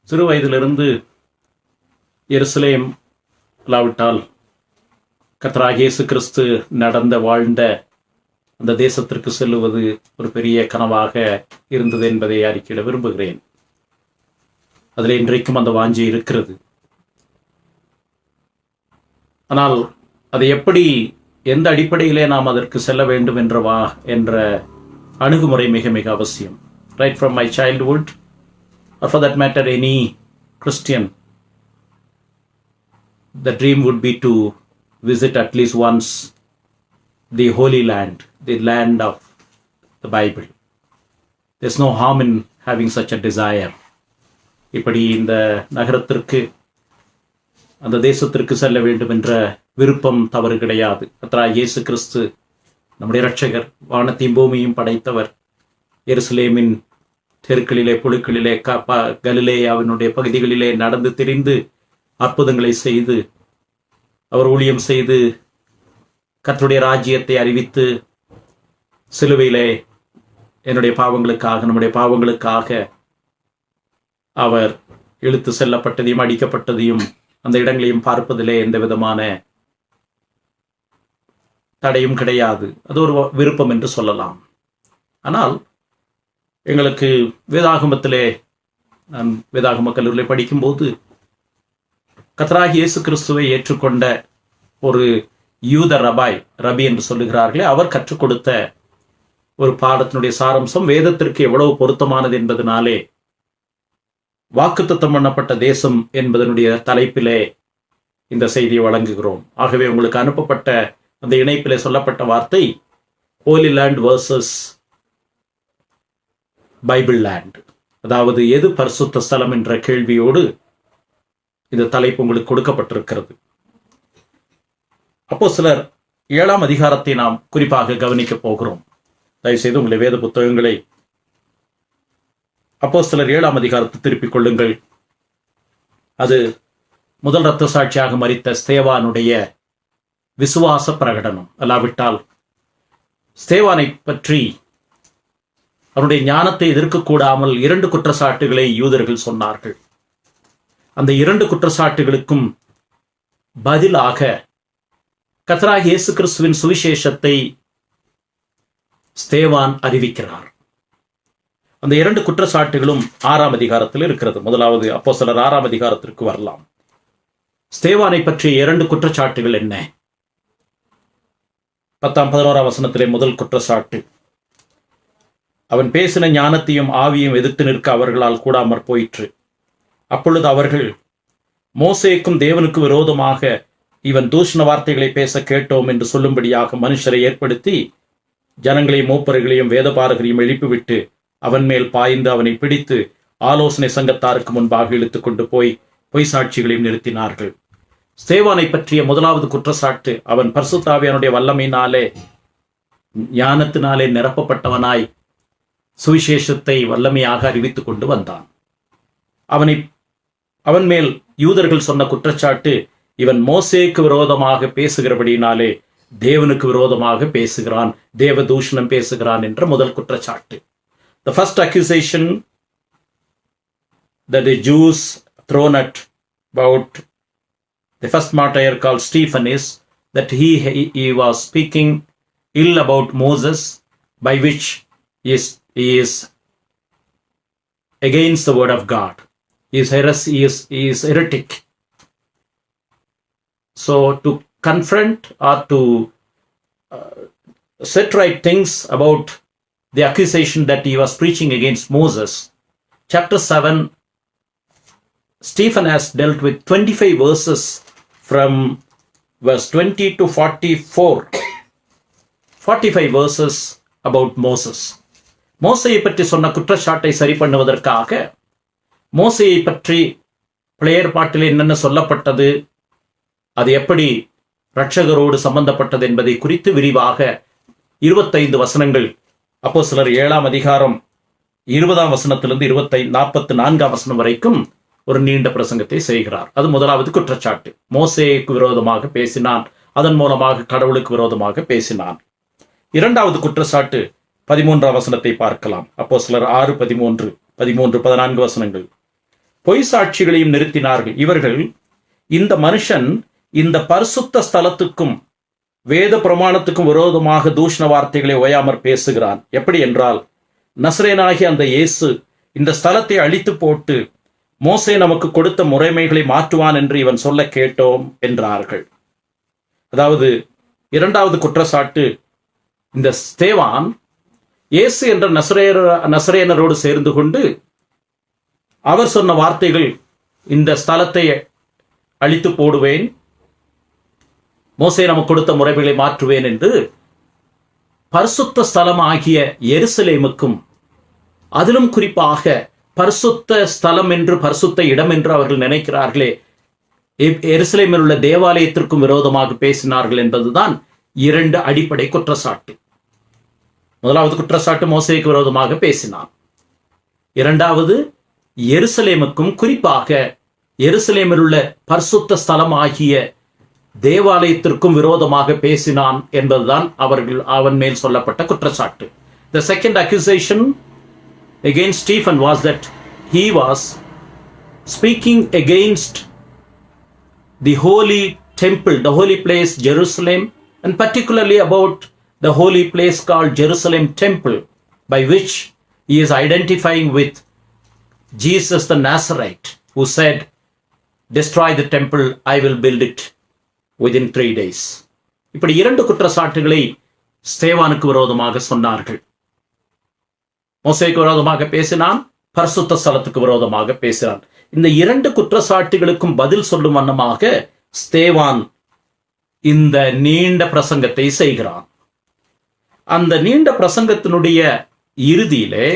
சிறு வயதிலிருந்து எருசலேம் இல்லாவிட்டால் கர்த்தராகிய இயேசு கிறிஸ்து நடந்த வாழ்ந்த அந்த தேசத்திற்கு செல்லுவது ஒரு பெரிய கனவாக இருந்தது என்பதை அறிக்கையிட விரும்புகிறேன். அதில் இன்றைக்கும் அந்த வாஞ்சி இருக்கிறது. ஆனால் அதை எப்படி, எந்த அடிப்படையிலே நாம் அதற்கு செல்ல வேண்டும் என்ற அணுகுமுறை மிக மிக அவசியம். Right from my childhood, or for that matter any Christian, the dream would be to visit at least once the Holy Land, the land of the Bible. There's no harm in having such a desire. இப்படி இந்த நகரத்திற்கு, அந்த தேசத்திற்கு செல்ல வேண்டும் என்ற விருப்பம் தவறு கிடையாது. கர்த்தராகிய இயேசு கிறிஸ்து நம்முடைய இரட்சகர், வானத்தையும் பூமியையும் படைத்தவர், எருசலேமின் தெருக்களிலே புழுக்களிலே கலிலேயாவினுடைய பகுதிகளிலே நடந்து திரிந்து அற்புதங்களை செய்து அவர் ஊழியம் செய்து கர்த்தருடைய ராஜ்யத்தை அறிவித்து சிலுவையிலே என்னுடைய பாவங்களுக்காக, நம்முடைய பாவங்களுக்காக அவர் இழுத்து செல்லப்பட்டதையும் அடிக்கப்பட்டதையும் அந்த இடங்களையும் பார்ப்பதிலே எந்த விதமான தடையும் கிடையாது. அது ஒரு விருப்பம் என்று சொல்லலாம். ஆனால் எங்களுக்கு வேதாகமத்திலே, நான் வேதாகம கல்லூரியில் படிக்கும்போது கர்த்தராகிய இயேசு கிறிஸ்துவை ஏற்றுக்கொண்ட ஒரு யூத ரபி என்று சொல்லுகிறார்களே, அவர் கற்றுக் கொடுத்த ஒரு பாடத்தினுடைய சாரம்சம் வேதத்திற்கு எவ்வளவு பொருத்தமானது என்பதனாலே வாக்குத்தத்தம் பண்ணப்பட்ட தேசம் என்பதனுடைய தலைப்பிலே இந்த செய்தியை வழங்குகிறோம். ஆகவே உங்களுக்கு அனுப்பப்பட்ட அந்த இணைப்பிலே சொல்லப்பட்ட வார்த்தை holy land versus Bible land, அதாவது எது பரிசுத்த ஸ்தலம் என்ற கேள்வியோடு இந்த தலைப்பு உங்களுக்கு கொடுக்கப்பட்டிருக்கிறது. அப்போஸ்தலர் 7ஆம் அதிகாரத்தை நாம் குறிப்பாக கவனிக்க போகிறோம். தயவுசெய்து உங்களுடைய வேத புத்தகங்களை அப்போஸ்தலர் 7ஆம் அதிகாரத்தை திருப்பிக் கொள்ளுங்கள். அது முதல் இரத்த சாட்சியாக மரித்த ஸ்தேவானுடைய விசுவாச பிரகடனம். அல்லாவிட்டால் ஸ்தேவானை பற்றி அவருடைய ஞானத்தை எதிர்க்கக்கூடாமல் 2 குற்றச்சாட்டுகளை யூதர்கள் சொன்னார்கள். அந்த 2 குற்றச்சாட்டுகளுக்கும் பதிலாக கர்த்தராகிய இயேசு கிறிஸ்துவின் சுவிசேஷத்தை ஸ்தேவான் அறிவிக்கிறார். அந்த 2 குற்றச்சாட்டுகளும் 6ஆம் அதிகாரத்தில் இருக்கிறது. முதலாவது அப்போஸ்தலர் 6ஆம் அதிகாரத்திற்கு வரலாம். ஸ்தேவானை பற்றிய 2 குற்றச்சாட்டுகள் என்ன? 10-11 வசனத்திலே முதல் குற்றச்சாட்டு, அவன் பேசின ஞானத்தையும் ஆவியும் எதிர்த்து நிற்க அவர்களால் கூடாமற் போயிற்று. அப்பொழுது அவர்கள் மோசேக்கும் தேவனுக்கு விரோதமாக இவன் தூஷண வார்த்தைகளை பேச கேட்டோம் என்று சொல்லும்படியாக மனுஷரை ஏற்படுத்தி ஜனங்களையும் மூப்பர்களையும் வேதபாரகரையும் எழுப்பிவிட்டு அவன் மேல் பாய்ந்து அவனை பிடித்து ஆலோசனை சங்கத்தாருக்கு முன்பாக இழுத்து கொண்டு போய் பொய் சாட்சிகளையும் நிறுத்தினார்கள். ஸ்தேவானை பற்றிய முதலாவது குற்றச்சாட்டு, அவன் பரிசுத்த ஆவியானுடைய வல்லமையினாலே ஞானத்தினாலே நிரப்பப்பட்டவனாய் சுவிசேஷத்தை வல்லமையாக அறிவித்துக் கொண்டு வந்தான். அவன் மேல் யூதர்கள் சொன்ன குற்றச்சாட்டு, இவன் மோசேக்கு விரோதமாக பேசுகிறபடினாலே தேவனுக்கு விரோதமாக பேசுகிறான், தேவ தூஷணம் பேசுகிறான் என்ற முதல் குற்றச்சாட்டு. The first accusation that the Jews thrown at about the first martyr called Stephen is that he was speaking ill about Moses, by which he is against the word of God. He is heretic. So to confront or to set right things about the accusation that he was preaching against Moses, chapter 7, Stephen has dealt with 25 verses from verse 20 to 44. 45 verses about Moses. மோசையை பற்றி சொன்ன குற்றச்சாட்டை சரி பண்ணுவதற்காக மோசையை பற்றி பழைய ஏற்பாட்டில் என்னென்ன சொல்லப்பட்டது, அது எப்படி இரட்சகரோடு சம்பந்தப்பட்டது என்பதை குறித்து விரிவாக 25 வசனங்கள் அப்போஸ்தலர் 7ஆம் அதிகாரம் 20ஆம் வசனத்திலிருந்து 44ஆம் வசனம் வரைக்கும் ஒரு நீண்ட பிரசங்கத்தை செய்கிறார். அது முதலாவது குற்றச்சாட்டு. மோசேக்கு விரோதமாக பேசினான், அதன் மூலமாக கடவுளுக்கு விரோதமாக பேசினான். இரண்டாவது குற்றச்சாட்டு 13ஆம் வசனத்தை பார்க்கலாம். அப்போஸ்தலர் 6:13, 14 வசனங்கள். பொய் சாட்சிகளையும் நிறுத்தினார்கள். இவர்கள் இந்த மனுஷன் இந்த பரிசுத்த ஸ்தலத்துக்கும் வேத பிரமாணத்துக்கும் விரோதமாக தூஷண வார்த்தைகளை ஓயாமற் பேசுகிறான். எப்படி என்றால், நசரேனாகிய அந்த இயேசு இந்த ஸ்தலத்தை அழித்து போட்டு மோசே நமக்கு கொடுத்த முறைமைகளை மாற்றுவான் என்று இவன் சொல்ல கேட்டோம் என்றார்கள். அதாவது இரண்டாவது குற்றச்சாட்டு, இந்த ஸ்தேவான் இயேசு என்ற நசரேனரோடு சேர்ந்து கொண்டு அவர் சொன்ன வார்த்தைகள், இந்த ஸ்தலத்தை அழித்து போடுவேன், மோசே நமக்கு கொடுத்த முறைகளை மாற்றுவேன் என்று பரிசுத்த ஸ்தலம் ஆகிய எருசலேமுக்கும், அதிலும் குறிப்பாக பரிசுத்த ஸ்தலம் என்று பரிசுத்த இடம் என்று அவர்கள் நினைக்கிறார்களே எருசலேமில் உள்ள தேவாலயத்திற்கும் விரோதமாக பேசினார்கள் என்பதுதான் இரண்டு அடிப்படை குற்றச்சாட்டு. முதலாவது குற்றச்சாட்டு, மோசேக்கு விரோதமாக பேசினான். இரண்டாவது, எருசலேமுக்கும் குறிப்பாக எருசலேமில் உள்ள பரிசுத்த ஸ்தலம் ஆகிய தேவாலயத்திற்கும் விரோதமாக பேசினான் என்பதுதான் அவன் மேல் சொல்லப்பட்ட குற்றச்சாட்டு. The second accusation against Stephen was that he was speaking against the holy temple, the holy place Jerusalem, and particularly about the holy place called Jerusalem Temple, by which he is identifying with Jesus the Nazarite, who said, "Destroy the temple, I will build it within 3 days." இப்படி இரண்டு குற்றச்சாட்டுகளை ஸ்தேவானுக்கு விரோதமாக சொன்னார்கள். மோசேக்கு விரோதமாக பேசினான், பரிசுத்த ஸ்தலத்துக்கு விரோதமாக பேசினான். இந்த இரண்டு குற்றச்சாட்டுகளுக்கும் பதில் சொல்லும் வண்ணமாக ஸ்தேவான் இந்த நீண்ட பிரசங்கத்தை செய்கிறான். அந்த நீண்ட பிரசங்கத்தினுடைய இறுதியிலே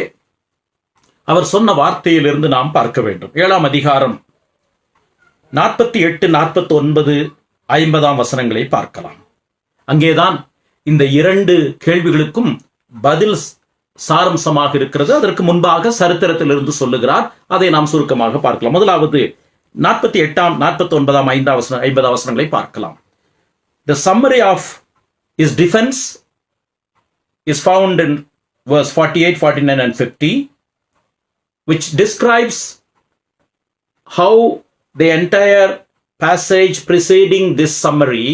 அவர் சொன்ன வார்த்தையிலிருந்து நாம் பார்க்க வேண்டும். 7ஆம் அதிகாரம் 48, 49, 50 வசனங்களை பார்க்கலாம். அங்கேதான் இந்த இரண்டு கேள்விகளுக்கும் பதில் சாரம்சமாக இருக்கிறது. அதற்கு முன்பாக சரித்திரத்திலிருந்து சொல்லுகிறார். அதை நாம் சுருக்கமாக பார்க்கலாம். முதலாவது 48, 49, 50 வசனங்களை பார்க்கலாம். The summary of his defense is found in verse 48, 49 and 50, which describes how the entire passage preceding this summary,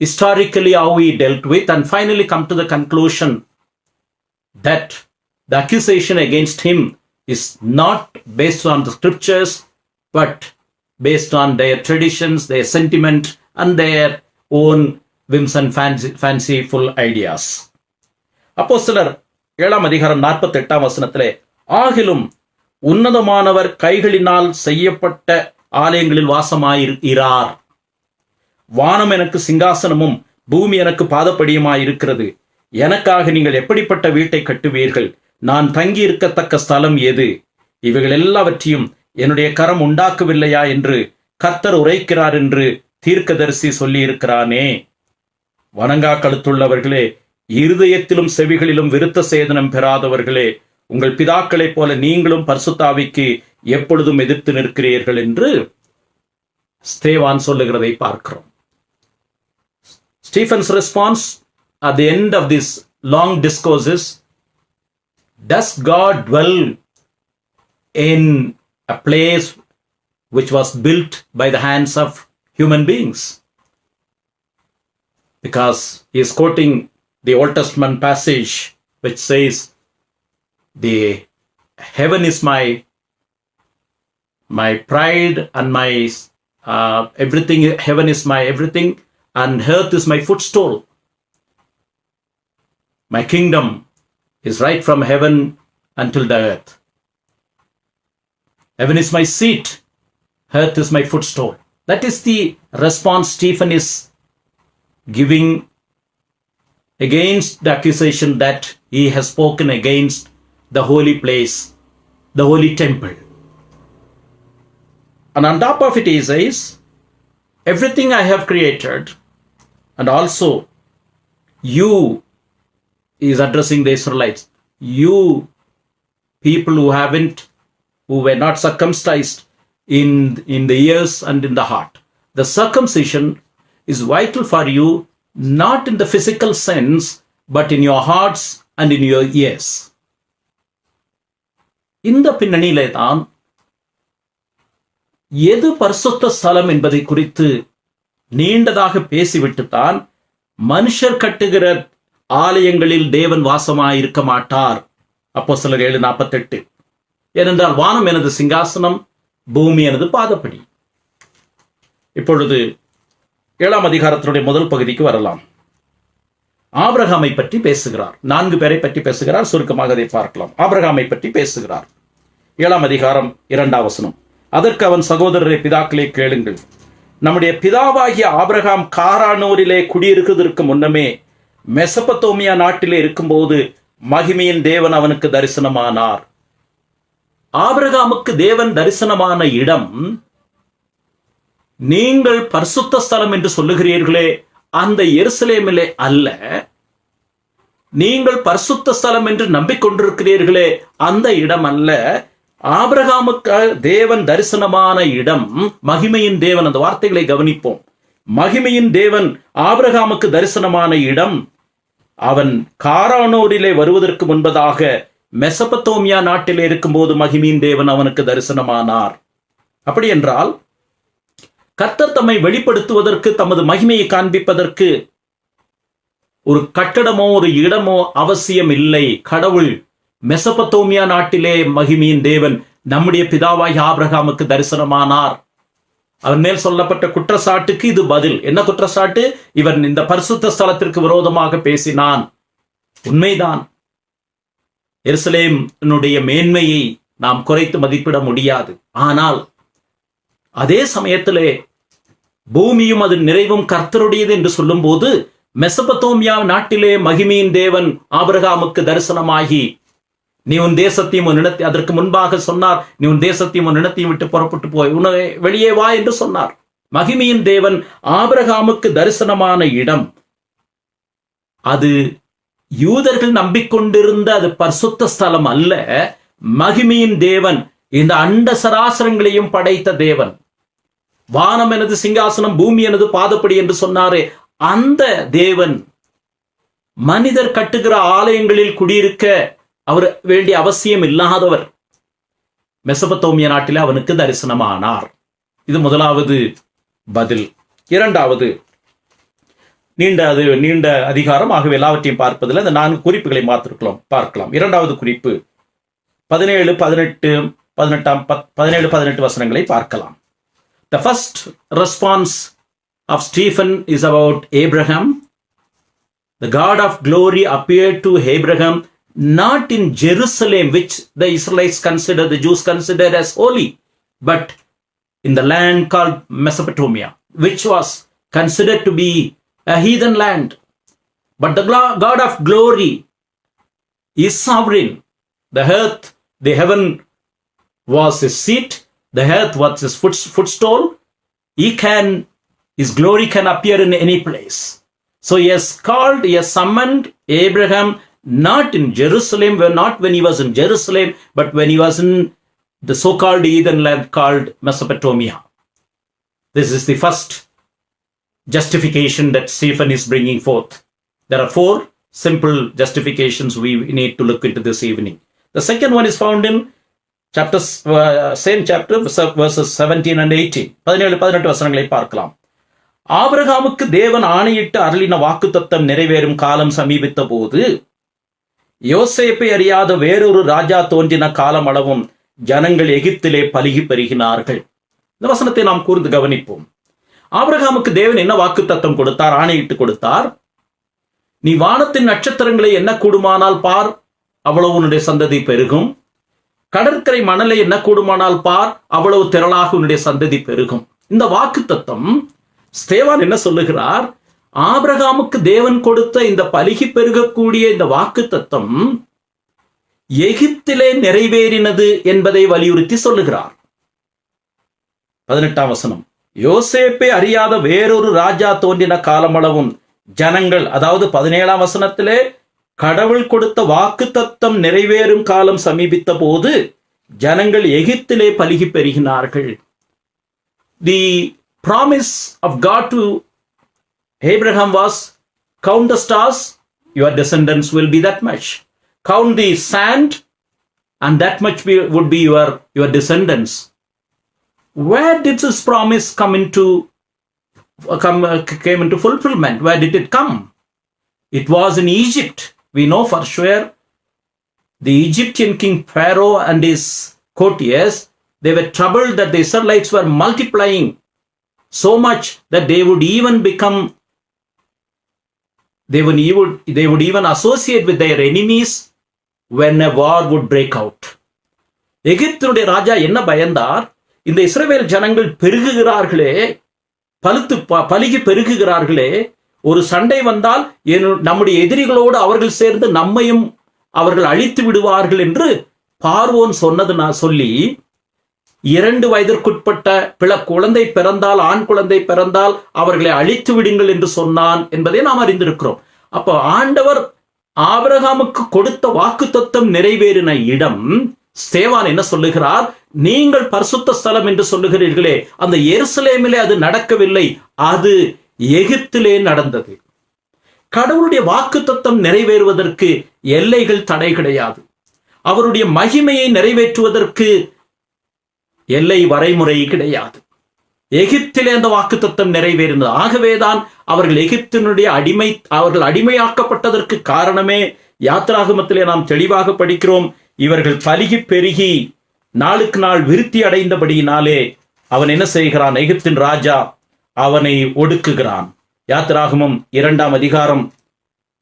historically how he dealt with, and finally come to the conclusion that the accusation against him is not based on the scriptures, but based on their traditions, their sentiment, and their own whims and fanciful ideas. அப்போஸ்தலர் 7ஆம் அதிகாரம் 48 வசனத்திலே, ஆகிலும் உன்னதமானவர் கைகளினால் செய்யப்பட்ட ஆலயங்களில் வாசமாயிரார். வானம் எனக்கு சிங்காசனமும் பூமி எனக்கு பாதப்படியுமாயிருக்கிறது. எனக்காக நீங்கள் எப்படிப்பட்ட வீட்டை கட்டுவீர்கள்? நான் தங்கி இருக்கத்தக்க ஸ்தலம் எது? இவைகள் எல்லாவற்றையும் என்னுடைய கரம் உண்டாக்கவில்லையா என்று கர்த்தர் உரைக்கிறார் என்று தீர்க்கதரிசி சொல்லி இருக்கிறானே. வணங்கா கழுத்துள்ளவர்களே, இருதயத்திலும் செவிகளிலும் விருத்த சேதனம் பெறாதவர்களே, உங்கள் பிதாக்களைப் போல நீங்களும் பரிசுத்தாவிக்கு எப்பொழுதும் எதிர்த்து நிற்கிறீர்கள் என்று ஸ்தேவான் சொல்லுகிறதை பார்க்கிறோம். Stephen's response at the end of this long discourse is, does God dwell in a place which was built by the hands of human beings? Because he is quoting the Old Testament passage which says, the heaven is my pride and my everything. Heaven is my everything and earth is my footstool. My kingdom is right from heaven until the earth. Heaven is my seat, earth is my footstool. That is the response Stephen is giving against the accusation that he has spoken against the holy place, the holy temple. And on top of it he says, everything I have created, and also you, he is addressing the Israelites, you people who were not circumcised in the ears and in the heart. The circumcision is vital for you, not in the physical sense, but in your hearts and in your ears. இந்த பின்னணியிலே தான் எது பரிசுத்த ஸ்தலம் என்பதை குறித்து நீண்டதாக பேசிவிட்டுத்தான் மனுஷர் கட்டுகிற ஆலயங்களில் தேவன் வாசமாயிருக்க மாட்டார். அப்போஸ்தலர் 7:48. ஏனென்றால் வானம் எனது சிங்காசனம், பூமி எனது பாதப்படி. இப்பொழுது 7ஆம் அதிகாரத்தினுடைய முதல் பகுதிக்கு வரலாம். ஆபிரகாமை பற்றி பேசுகிறார். 4 பேரை பற்றி பேசுகிறார். சுருக்கமாக அதை பார்க்கலாம். ஆபிரகாமை பற்றி பேசுகிறார். 7ஆம் அதிகாரம் 2ஆம் வசனம். அதற்கு அவன், சகோதரரை பிதாக்களே கேளுங்கள், நம்முடைய பிதாவாகிய ஆபிரகாம் காரானூரிலே குடியிருக்கிறதற்கு முன்னமே மெசபத்தோமியா நாட்டிலே இருக்கும்போது மகிமையின் தேவன் அவனுக்கு தரிசனமானார். ஆபிரகாமுக்கு தேவன் தரிசனமான இடம், நீங்கள் பரிசுத்த ஸ்தலம் என்று சொல்லுகிறீர்களே அந்த எருசலேமிலே அல்ல, நீங்கள் பரிசுத்த ஸ்தலம் என்று நம்பிக்கொண்டிருக்கிறீர்களே அந்த இடம் அல்ல. ஆபிரகாமுக்கு தேவன் தரிசனமான இடம் மகிமையின் தேவன். அந்த வார்த்தைகளை கவனிப்போம். மகிமையின் தேவன் ஆபிரகாமுக்கு தரிசனமான இடம் அவன் காரானூரிலே வருவதற்கு முன்பதாக மெசபத்தோமியா நாட்டிலே இருக்கும்போது மகிமையின் தேவன் அவனுக்கு தரிசனமானார். அப்படி என்றால் கர்த்தர் தம்மை வெளிப்படுத்துவதற்கு, தமது மகிமையை காண்பிப்பதற்கு ஒரு கட்டடமோ ஒரு இடமோ அவசியம் இல்லை. கடவுள் மெசபத்தோமியா நாட்டிலே மகிமையின் தேவன் நம்முடைய பிதாவாகிய ஆபிரகாமுக்கு தரிசனமானார். அவன் மேல் சொல்லப்பட்ட குற்றச்சாட்டுக்கு இது பதில். என்ன குற்றச்சாட்டு? இவன் இந்த பரிசுத்த ஸ்தலத்திற்கு விரோதமாக பேசினான். உண்மைதான். எருசலேமினுடைய மேன்மையை நாம் குறைத்து மதிப்பிட முடியாது. ஆனால் அதே சமயத்திலே பூமியும் அதன் நிறைவும் கர்த்தருடையது என்று சொல்லும் போது மெசபத்தோமியா நாட்டிலே மகிமையின் தேவன் ஆபிரகாமுக்கு தரிசனமாகி, நீ உன் தேசத்தையும் உன் இனத்தை, அதற்கு முன்பாக சொன்னார், நீ உன் தேசத்தையும் உன் இனத்தையும் விட்டு புறப்பட்டு போய் உன்னை வெளியே வா என்று சொன்னார். மகிமையின் தேவன் ஆபிரகாமுக்கு தரிசனமான இடம் அது யூதர்கள் நம்பிக்கொண்டிருந்த அது பரிசுத்த ஸ்தலம் அல்ல. மகிமையின் தேவன் இந்த அண்ட சராசரங்களையும் படைத்த தேவன். வானம் எனது சிங்காசனம், பூமி எனது பாதப்படி என்று சொன்னாரே அந்த தேவன் மனிதர் கட்டுகிற ஆலயங்களில் குடியிருக்க அவர் வேண்டிய அவசியம் இல்லாதவர். மெசபத்தோமியா நாட்டில் அவனுக்கு தரிசனமானார். இது முதலாவது பதில். இரண்டாவது, நீண்ட அதிகாரம், ஆகவே எல்லாவற்றையும் பார்ப்பதில் இந்த 4 குறிப்புகளை பார்க்கலாம். இரண்டாவது குறிப்பு 17, 18 வசனங்களை பார்க்கலாம். The first response of Stephen is about Abraham. The God of glory appeared to Abraham not in Jerusalem, which the Israelites the Jews considered as holy, but in the land called Mesopotamia, which was considered to be a heathen land. But the God of glory is sovereign. The earth, the heaven was his seat. The earth was his footstool. His glory can appear in any place. So he has summoned Abraham not in Jerusalem, not when he was in Jerusalem, but when he was in the so-called heathen land called Mesopotamia. This is the first justification that Stephen is bringing forth. There are 4 simple justifications we need to look into this evening. The second one is found in same chapter, verses 17 and 18. 17-18 வசனங்களை பார்க்கலாம். ஆபிரகாமுக்கு தேவன் ஆணையிட்டு அருளின வாக்குத்தத்தம் நிறைவேறும் காலம் சமீபித்த போது யோசேப்பை அறியாத வேறொரு ராஜா தோன்றின காலம் அளவும் ஜனங்கள் எகிப்திலே பலுகி பெருகினார்கள். இந்த வசனத்தை நாம் கூர்ந்து கவனிப்போம். ஆபிரகாமுக்கு தேவன் என்ன வாக்குத்தத்தம் கொடுத்தார்? ஆணையிட்டு கொடுத்தார். நீ வானத்தின் நட்சத்திரங்களை என்ன கூடுமானால் பார், அவ்வளவு உன்னுடைய சந்ததி பெருகும். கடற்கரை மணலை என்ன கூடுமானால் பார், அவ்வளவு திரளாக உன்னுடைய சந்ததி பெருகும். இந்த வாக்குத்தத்தம் ஸ்தேவான் என்ன சொல்லுகிறார்? ஆபிரகாமுக்கு தேவன் கொடுத்த இந்த பலுகி பெருகக்கூடிய இந்த வாக்குத்தத்தம் எகிப்திலே நிறைவேறினது என்பதை வலியுறுத்தி சொல்லுகிறார். 18ஆம் வசனம். யோசேப்பை அறியாத வேறொரு ராஜா தோன்றின காலமளவும் ஜனங்கள், அதாவது 17ஆம் வசனத்திலே கடவுள் கொடுத்த வாக்குத்தத்தம் நிறைவேறும் காலம் சமீபித்த போது ஜனங்கள் எகிப்திலே பலுகி பெருகினார்கள். The promise of God to Abraham was, count the stars, your descendants will be that much. Count the sand, and that much would be your descendants. where did this promise came into fulfillment? Where did it come? It was in Egypt. We know for sure the Egyptian king Pharaoh and his courtiers, they were troubled that the Israelites were multiplying so much that they would even associate with their enemies when a war would break out. எகிப்தினுடைய ராஜா என்ன பயந்தார்? இந்த இஸ்ரவேல் ஜனங்கள் பெருகுகிறார்களே, பலுகி பெருகுகிறார்களே, ஒரு சண்டை வந்தால் நம்முடைய எதிரிகளோடு அவர்கள் சேர்ந்து நம்மையும் அவர்கள் அழித்து விடுவார்கள் என்று பார்வோன் சொன்னது நான் சொல்லி 2 வயதிற்குட்பட்ட குழந்தை பிறந்தால், ஆண் குழந்தை பிறந்தால் அவர்களை அழித்து விடுங்கள் என்று சொன்னான் என்பதை நாம் அறிந்திருக்கிறோம். அப்போ ஆண்டவர் ஆபிரகாமுக்கு கொடுத்த வாக்குத்தத்தம் நிறைவேறின இடம். ஸ்தேவான் என்ன சொல்லுகிறார்? நீங்கள் பரிசுத்த ஸ்தலம் என்று சொல்லுகிறீர்களே, அந்த எருசலேமிலே அது நடக்கவில்லை, அது எகிப்திலே நடந்தது. கடவுளுடைய வாக்குத்தத்தம் நிறைவேறுவதற்கு எல்லைகள் தடை கிடையாது. அவருடைய மகிமையை நிறைவேற்றுவதற்கு எல்லை வரைமுறை கிடையாது. எகிப்திலே அந்த வாக்குத்தத்தம் நிறைவேறினது. ஆகவேதான் அவர்கள் எகிப்தினுடைய அவர்கள் அடிமையாக்கப்பட்டதற்கு காரணமே யாத்ராகமத்திலே நாம் தெளிவாக படிக்கிறோம். இவர்கள் பலுகி பெருகி நாளுக்கு நாள் விருத்தி அடைந்தபடியினாலே அவன் என்ன செய்கிறான்? எகிப்தின் ராஜா அவனை ஒடுக்குகிறான். யாத்ராகமம் 2 அதிகாரம்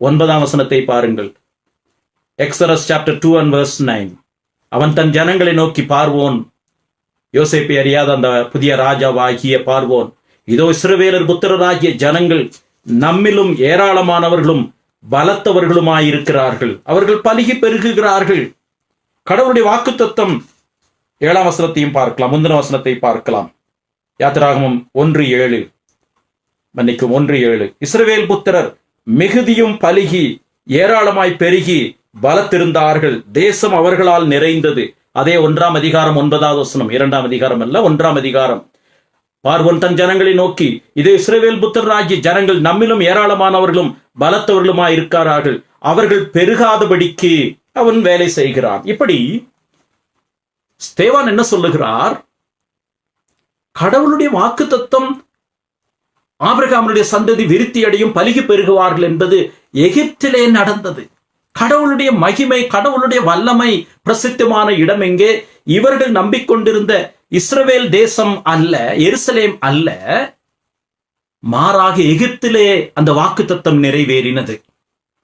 9 பாருங்கள். Exodus chapter 2 and verse 9. அவன் தன் ஜனங்களை நோக்கி, பார்வோன், யோசேப்பை அறியாத அந்த புதிய ராஜாவாகிய பார்வோன், இதோ இஸ்ரவேலர் புத்திரராகிய ஜனங்கள் நம்மிலும் ஏராளமானவர்களும் பலத்தவர்களுமாயிருக்கிறார்கள், அவர்கள் பலுகி பெருகுகிறார்கள். கடவுளுடைய வாக்குத்தத்தம் 7 பார்க்கலாம், முந்தின வசனத்தை பார்க்கலாம். யாத்திராகமம் 1:7. மன்னிக்கும் 1:7. இஸ்ரவேல் புத்திரர் மிகுதியும் பலுகி ஏராளமாய் பெருகி பலத்திருந்தார்கள், தேசம் அவர்களால் நிறைந்தது. அதே 1 அதிகாரம் 9 வசனம், 2 அதிகாரம் அல்ல, 1 அதிகாரம். பார்வோன் தன் ஜனங்களை நோக்கி, இது இஸ்ரவேல் புத்திரராகிய ஜனங்கள் நம்மிலும் ஏராளமானவர்களும் பலத்தவர்களுமாய் இருக்கிறார்கள், அவர்கள் பெருகாதபடிக்கு அவன் வேலை செய்கிறான். இப்படி ஸ்தேவான் என்ன சொல்லுகிறார்? கடவுளுடைய வாக்குத்தத்தம் ஆபிரகாமுடைய சந்ததி விருத்தி அடையும், பலுகி பெருகுவார்கள் என்பது எகிப்திலே நடந்தது. கடவுளுடைய மகிமை, கடவுளுடைய வல்லமை பிரசித்தமான இடம் எங்கே? இவர்கள் நம்பிக்கொண்டிருந்த இஸ்ரவேல் தேசம் அல்ல, எருசலேம் அல்ல, மாறாக எகிப்திலே அந்த வாக்குத்தத்தம் நிறைவேறினது.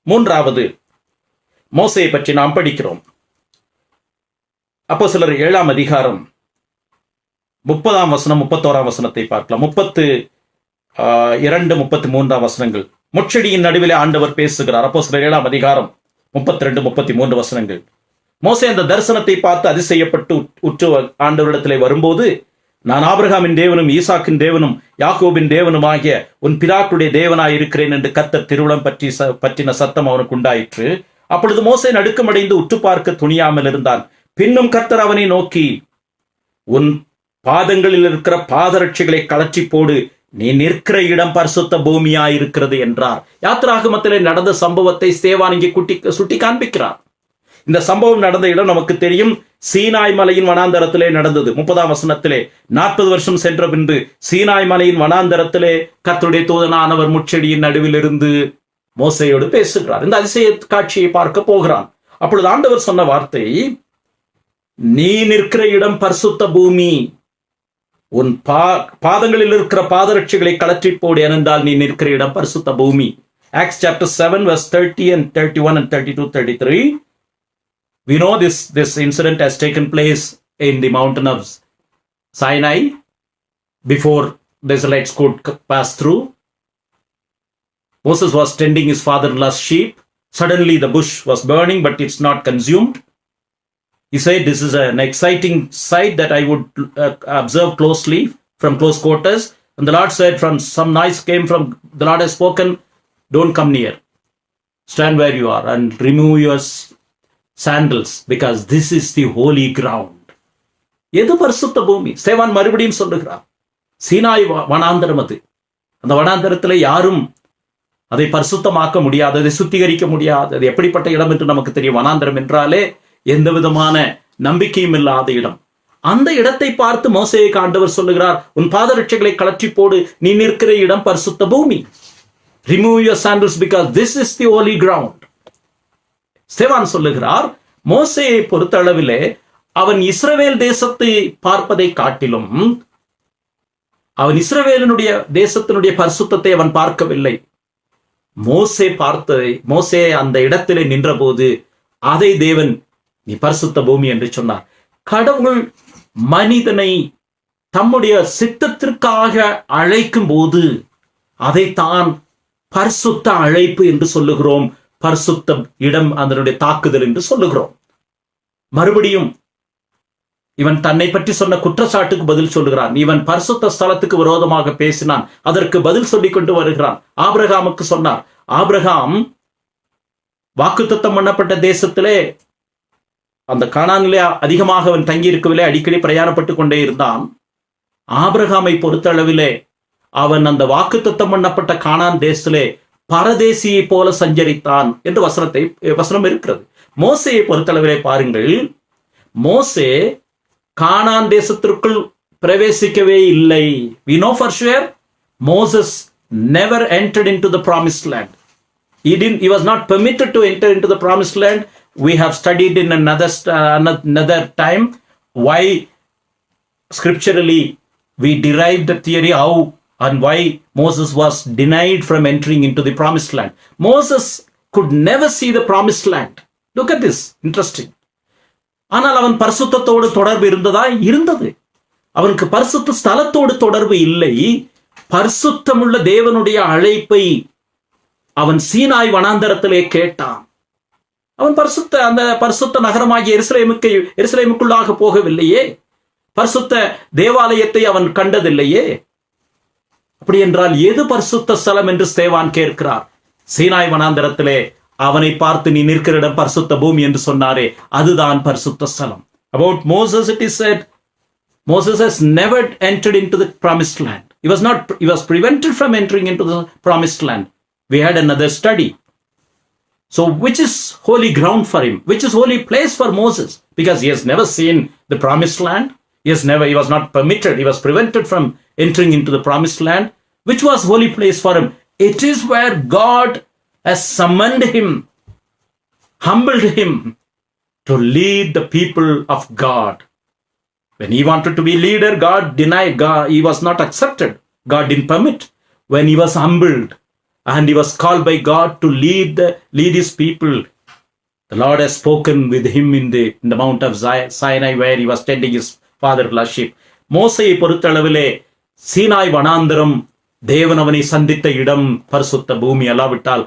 3வது, மோசேயை பற்றி நாம் படிக்கிறோம். அப்போஸ்தலர் 7 அதிகாரம் 30 வசனம் 31 வசனத்தை பார்க்கலாம். 32, 33 வசனங்கள். முச்செடியின் நடுவிலே ஆண்டவர் பேசுகிறார். அப்போஸ்தலர் 7 அதிகாரம் 32, 33 வசனங்கள். மோசே அந்த தரிசனத்தை பார்த்து அதிசயப்பட்டு உற்று ஆண்டவரிடத்திலே வரும்போது, நான் ஆபிரகாமின் தேவனும் ஈசாக்கின் தேவனும் யாக்கோபின் தேவனும் ஆகிய உன் பிதாக்களுடைய தேவனாய் இருக்கிறேன் என்று கர்த்தர் திருவுளம் பற்றின சத்தம் அவனுக்கு உண்டாயிற்று. அப்பொழுது மோசே நடுக்கமடைந்து உற்று பார்க்க துணியாமல் இருந்தான். பின்னும் கர்த்தர் அவனை நோக்கி, உன் பாதங்களில் இருக்கிற பாதரட்சிகளை கலற்றி போடு, நீ நிற்கிற இடம் பரிசுத்த பூமியாயிருக்கிறது என்றார். யாத்ராகமத்திலே நடந்த சம்பவத்தை ஸ்தேவான் இங்கே சுட்டி காண்பிக்கிறார். இந்த சம்பவம் நடந்த இடம் நமக்கு தெரியும், சீனாய் மலையின் வனாந்தரத்திலே நடந்தது. 30 வசனத்திலே 40 வருஷம் சென்ற பின்பு சீனாய் மலையின் வனாந்தரத்திலே கர்த்தருடைய தூதனானவர் முச்செடியின் நடுவில் இருந்து மோசேயோடு பேசுகிறார். இந்த அதிசய காட்சியை பார்க்க போகிறான். அப்பொழுது ஆண்டவர் சொன்ன வார்த்தை, நீ நிற்கிற இடம் பரிசுத்த பூமி, உன் பாதங்களில் இருக்கிற பாதரட்சிகளை கலற்றி போடு, ஏனென்றால் நீ நிற்கிற இடம் பரிசுத்த பூமி. Acts chapter 7 verse 30 and 31 and 32, 33. We know this incident has taken place in the mountain of Sinai before the Israelites could pass through. Moses was tending his father-in-law's sheep. Suddenly the bush was burning, but it's not consumed. He said, this is an exciting sight that I would observe closely from close quarters. And the Lord said, from some noise came from, the Lord has spoken, don't come near. Stand where you are and remove your sandals, because this is the holy ground. எது பரிசுத்த பூமி? ஸ்தேவான் மறுபடியும் சொல்லுகிறார், சீனாய் வனாந்தரம் அது. அந்த வனாந்தரத்தில் யாரும் அதை பரிசுத்தமாக்க முடியாது, அதை சுத்திகரிக்க முடியாது. அது எப்படிப்பட்ட இடம் என்று நமக்கு தெரியும். வனாந்தரம் என்றாலே எந்த விதமான நம்பிக்கையும் இல்லாத இடம். அந்த இடத்தை பார்த்து மோசேயை ஆண்டவர் சொல்லுகிறார், உன் பாதரட்சைகளை கழற்றி போடு, நீ நிற்கிற இடம் பரிசுத்த பூமி. Remove your sandals because this is the holy ground. ஸ்தேவான் சொல்லுகிறார், மோசேயை பொறுத்தளவிலே அவன் இஸ்ரவேல் தேசத்தை பார்ப்பதை காட்டிலும் அவன் இஸ்ரவேலினுடைய தேசத்தினுடைய பரிசுத்தத்தை அவன் பார்க்கவில்லை. மோசே அந்த இடத்திலே நின்ற போது அதை தேவன் நீ பரிசுத்த பூமி என்று சொன்னார். கடவுள் மனிதனை தம்முடைய சித்தத்திற்காக அழைக்கும் போது அதைத்தான் பரிசுத்த அழைப்பு என்று சொல்லுகிறோம், பரிசுத்த இடம் அதனுடைய தாக்குதல் என்று சொல்லுகிறோம். மறுபடியும் இவன் தன்னை பற்றி சொன்ன குற்றச்சாட்டுக்கு பதில் சொல்லுகிறான். இவன் பரிசுத்த ஸ்தலத்துக்கு விரோதமாக பேசினான், அதற்கு பதில் சொல்லிக் கொண்டு வருகிறான். ஆபிரகாமுக்கு சொன்னார், ஆபிரகாம் வாக்குத்தத்தம் பண்ணப்பட்ட தேசத்திலே அந்த கானானிலே அதிகமாக அவன் தங்கி இருக்கவில்லை, அடிக்கடி பிரயாணப்பட்டு கொண்டே இருந்தான். ஆபிரகாமை பொறுத்தளவிலே அவன் அந்த வாக்குத்தத்தம் பண்ணப்பட்ட கானான் தேசத்திலே பரதேசியை போல சஞ்சரித்தான் என்று வசனம் இருக்கிறது. மோசேயை பொறுத்தளவிலே பாருங்கள், மோசே கானான் தேசத்திற்குள் பிரவேசிக்கவே இல்லை. We know for sure Moses never entered into the promised land. He was not permitted to enter into the promised land. We have studied in another time why scripturally we derived the theory how and why Moses was denied from entering into the promised land. Moses could never see the promised land. Look at this, interesting. ஆனால் அவன் பரிசுத்தத்தோடு தொடர்பு இருந்தது. அவனுக்கு பரிசுத்த ஸ்தலத்தோடு தொடர்பு இல்லை. பரிசுத்தமுள்ள தேவனுடைய அழைப்பை அவன் சீனாய் வனாந்தரத்திலே கேட்டான். அவன் அந்த பரிசுத்த நகரமாகிய எருசலேமுக்குள்ளாக போகவில்லையே, பரிசுத்த தேவாலயத்தை அவன் கண்டதில்லையே. அப்படி என்றால் எது பரிசுத்த ஸ்தலம் என்று ஸ்தேவான் கேட்கிறார். சீனாய் வனாந்தரத்திலே அவனை பார்த்து நீ நிற்கிற இடம் பரிசுத்த பூமி என்று சொன்னாரே, அதுதான் பரிசுத்த ஸ்தலம். About Moses it is said Moses has never entered into the promised land. He was prevented from entering into the promised land. We had another study. So which is holy ground for him? Which is holy place for Moses? Because he has never seen the promised land. He was not permitted. He was prevented from entering into the promised land. Which was holy place for him? It is where God has summoned him, humbled him to lead the people of God. When he wanted to be leader, God denied. He was not accepted. God didn't permit. When he was humbled and he was called by God to lead his people, the Lord has spoken with him in the Mount of Sinai where he was tending his father-in-law sheep. மோசேயை பொறுத்தளவிலே சீனாய் வனாந்தரம் தேவன் அவனை சந்தித்த இடம் பரிசுத்த பூமி. அல்லாவிட்டால்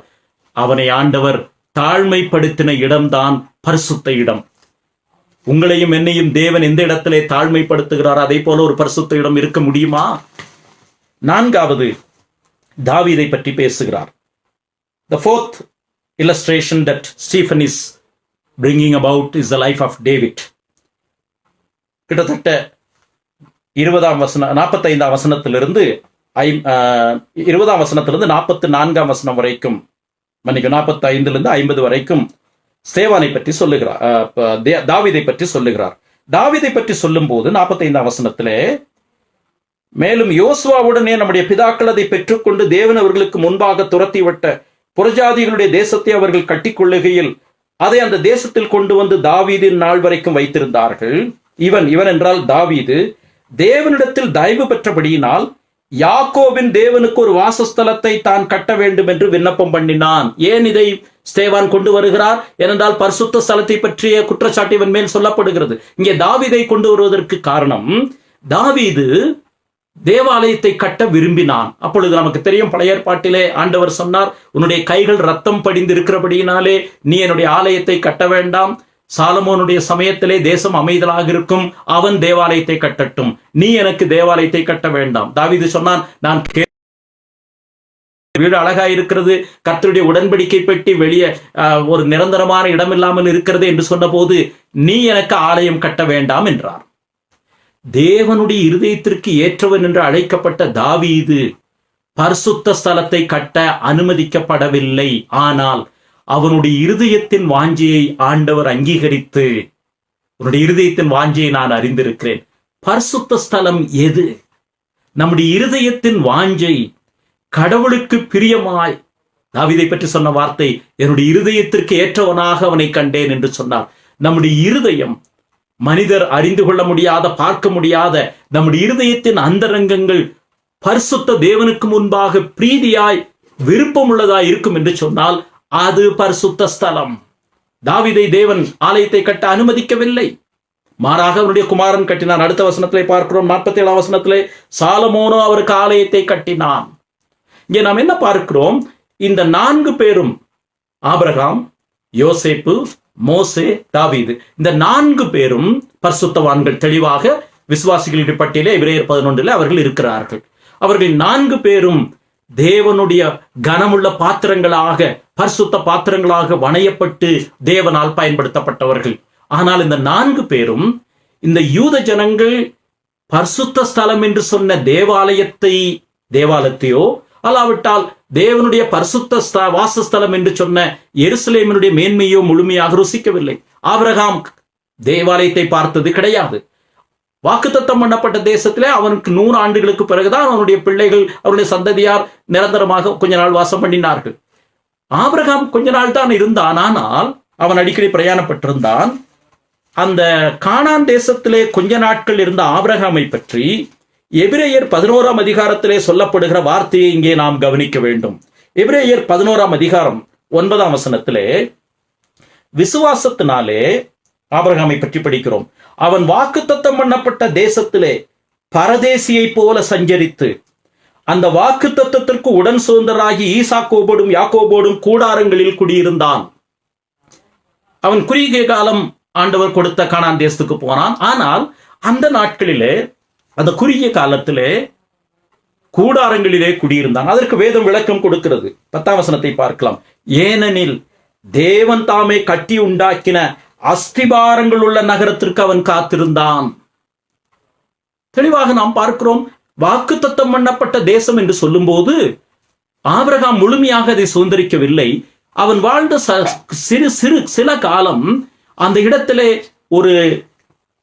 அவனை ஆண்டவர் தாழ்மைப்படுத்தின இடம்தான் பரிசுத்த இடம். உங்களையும் என்னையும் தேவன் எந்த இடத்திலே தாழ்மைப்படுத்துகிறார், அதே போல ஒரு பரிசுத்த இடம் இருக்க முடியுமா? நான்காவது தாவீதை பற்றி பேசுகிறார். The fourth illustration that Stephen is bringing about is the life of David. கிட்டத்தட்ட 45ஆம் வசனத்திலிருந்து 44ஆம் வசனம் வரைக்கும், 45 50 வரைக்கும் ஸ்தேவானை பற்றி சொல்லுகிறார், தாவீதை பற்றி சொல்லுகிறார். தாவீதை பற்றி சொல்லும் போது 45ஆம் வசனத்திலே, மேலும் யோசுவாவுடனே நம்முடைய பிதாக்கள் அதை பெற்றுக்கொண்டு தேவன் அவர்களுக்கு முன்பாக துரத்திவிட்ட புறஜாதிகளுடைய தேசத்தை அவர்கள் கட்டிக்கொள்ளுகையில் அதை அந்த தேசத்தில் கொண்டு வந்து தாவீதின் நாள் வரைக்கும் வைத்திருந்தார்கள். இவன் என்றால் தாவீது தேவனிடத்தில் தயவு பெற்றபடியினால் யாக்கோபின் தேவனுக்கு ஒரு வாசஸ்தலத்தை தான் கட்ட வேண்டும் என்று விண்ணப்பம் பண்ணினான். ஏன் இதை ஸ்தேவான் கொண்டு வருகிறார்? ஏனென்றால் பரிசுத்த ஸ்தலத்தை பற்றிய குற்றச்சாட்டு இவன் மேல் சொல்லப்படுகிறது. இங்கே தாவீதை கொண்டு வருவதற்கு காரணம், தாவீது தேவாலயத்தை கட்ட விரும்பினான். அப்பொழுது நமக்கு தெரியும், பழைய ஏற்பாட்டிலே ஆண்டவர் சொன்னார், உன்னுடைய கைகள் ரத்தம் படிந்து இருக்கிறபடியினாலே நீ என்னுடைய ஆலயத்தை கட்ட வேண்டாம். சாலமோனுடைய சமயத்திலே தேசம் அமைதலாக இருக்கும், அவன் தேவாலயத்தை கட்டட்டும், நீ எனக்கு தேவாலயத்தை கட்ட வேண்டாம். தாவீது சொன்னான், நான் வீடு அழகா இருக்கிறது, கர்த்தருடைய உடன்படிக்கை பெட்டி வெளியே ஒரு நிரந்தரமான இடம் இல்லாமல் இருக்கிறது என்று சொன்ன போது நீ எனக்கு ஆலயம் கட்ட வேண்டாம் என்றார். தேவனுடைய இருதயத்திற்கு ஏற்றவன் என்று அழைக்கப்பட்ட தாவீது பரிசுத்த ஸ்தலத்தை கட்ட அனுமதிக்கப்படவில்லை. ஆனால் அவனுடைய இருதயத்தின் வாஞ்சியை ஆண்டவர் அங்கீகரித்து உன்னுடைய இருதயத்தின் வாஞ்சையை நான் அறிந்திருக்கிறேன். பரிசுத்த ஸ்தலம் எது? நம்முடைய இருதயத்தின் வாஞ்சை கடவுளுக்கு பிரியமாய், தாவீதை பற்றி சொன்ன வார்த்தை, என்னுடைய இருதயத்திற்கு ஏற்றவனாக அவனை கண்டேன் என்று சொன்னார். நம்முடைய இருதயம் மனிதர் அறிந்து கொள்ள முடியாத, பார்க்க முடியாத நம்முடைய இருதயத்தின் அந்தரங்கங்கள் பரிசுத்த தேவனுக்கு முன்பாக பிரீதியாய் விருப்பமுள்ளதாய் இருக்கும் என்று சொன்னால் அது பரிசுத்த ஸ்தலம். தாவீதை தேவன் ஆலயத்தை கட்ட அனுமதிக்கவில்லை, மாறாக அவருடைய குமாரன் கட்டினான். அடுத்த வசனத்திலே பார்க்கிறோம், 47 வசனத்திலே, சாலமோனோ அவருக்கு ஆலயத்தை கட்டினான். இங்கே நாம் என்ன பார்க்கிறோம்? இந்த 4 பேரும், ஆபிரகாம், யோசேப்பு, மோசே, தாவீது, இந்த 4 பேரும் பரிசுத்தவான்கள். தெளிவாக விசுவாசிகளுடைய பட்டியலே எபிரேயர் 11 அவர்கள் இருக்கிறார்கள். அவர்கள் 4 பேரும் தேவனுடைய கனமுள்ள பாத்திரங்களாக, பரிசுத்த பாத்திரங்களாக வணையப்பட்டு தேவனால் பயன்படுத்தப்பட்டவர்கள். ஆனால் இந்த 4 பேரும் இந்த யூத ஜனங்கள் பரிசுத்த ஸ்தலம் என்று சொன்ன தேவாலயத்தையோ அல்லாவிட்டால் தேவனுடைய பரிசுத்த வாசஸ்தலம் என்று சொன்ன எருசலேமினுடைய மேன்மையோ முழுமையாக ருசிக்கவில்லை. ஆபிரகாம் தேவாலயத்தை பார்த்தது கிடையாது. வாக்குத்தத்தம் பண்ணப்பட்ட தேசத்திலே அவனுக்கு 100 ஆண்டுகளுக்கு பிறகுதான் அவனுடைய பிள்ளைகள், அவருடைய சந்ததியார் நிரந்தரமாக கொஞ்ச நாள் வாசம் பண்ணினார்கள். ஆபிரகாம் கொஞ்ச நாள் தான் இருந்தான், ஆனால் அவன் அடிக்கடி பிரயாணப்பட்டிருந்தான். அந்த கானான் தேசத்திலே கொஞ்ச நாட்கள் இருந்த ஆபிரகாமை பற்றி எபிரேயர் 11 அதிகாரத்திலே சொல்லப்படுகிற வார்த்தையை இங்கே நாம் கவனிக்க வேண்டும். எபிரேயர் 11 அதிகாரம் 9 வசனத்திலே விசுவாசத்தினாலே ஆபிரகாமை பற்றி படிக்கிறோம். அவன் வாக்குத்தத்தம் பண்ணப்பட்ட தேசத்திலே பரதேசியை போல சஞ்சரித்து அந்த வாக்குத்தத்தத்திற்கு உடன் சுதந்திரராகி ஈசாக்கோபோடும் யாக்கோபோடும் கூடாரங்களில் குடியிருந்தான். அவன் குறுகிய காலம் ஆண்டவர் கொடுத்த கானான் தேசத்துக்கு போனான். ஆனால் அந்த நாட்களிலே, அந்த குறுகிய காலத்திலே கூடாரங்களிலே குடியிருந்தான். அதற்கு வேதம் விளக்கம் கொடுக்கிறது. 10 வசனத்தை பார்க்கலாம். ஏனெனில் தேவன் தாமே கட்டி உண்டாக்கின அஸ்திபாரங்கள் உள்ள நகரத்திற்கு அவன் காத்திருந்தான். தெளிவாக நாம் பார்க்கிறோம், வாக்குத்தத்தம் பண்ணப்பட்ட தேசம் என்று சொல்லும் போது ஆபிரகாம் முழுமையாக அதை சுதந்திரிக்கவில்லை. அவன் வாழ்ந்த சில காலம் அந்த இடத்திலே ஒரு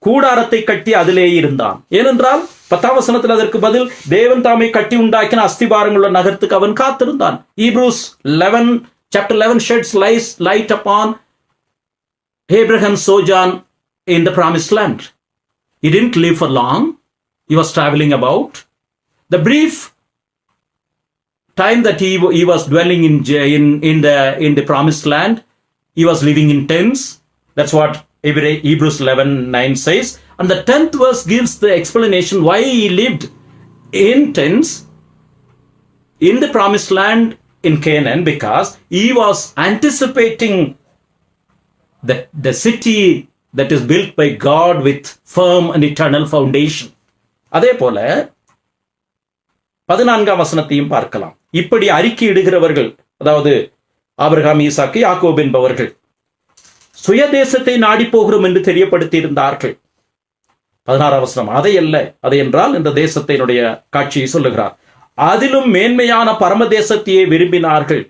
கூடாரத்தை கட்டி அதிலே இருந்தான். ஏனென்றால் 10 வசனத்தில் அதற்கு பதில், தேவன் தாமே கட்டி உண்டாக்கின அஸ்திபாரங்கள் உள்ள நகரத்துக்கு அவன் காத்திருந்தான். Hebrews 11 chapter 11 sheds light upon Abraham's sojourn in the promised land. He didn't live for long. He was traveling about. The brief time that he was dwelling in the promised land, he was living in tents. That's what Hebrews 11:9 says. And the 10th verse gives the explanation why he lived in tents in the promised land in Canaan, because he was anticipating the city that is built by God with firm and eternal foundation. அதே போல 14 வசனத்தையும் பார்க்கலாம். இப்படி அறிக்கையிடுகிறவர்கள், அதாவது Abraham, ஈசாக்கு, யாக்கோபு என்பவர்கள் சுயதேசத்தை நாடி போகிறோம் என்று தெரியப்படுத்தி இருந்தார்கள். 16 வசனம், அதை அல்ல, அதை என்றால் இந்த தேசத்தினுடைய காட்சியை சொல்லுகிறார். அதிலும் மேன்மையான பரமதேசத்தையே விரும்பினார்கள்.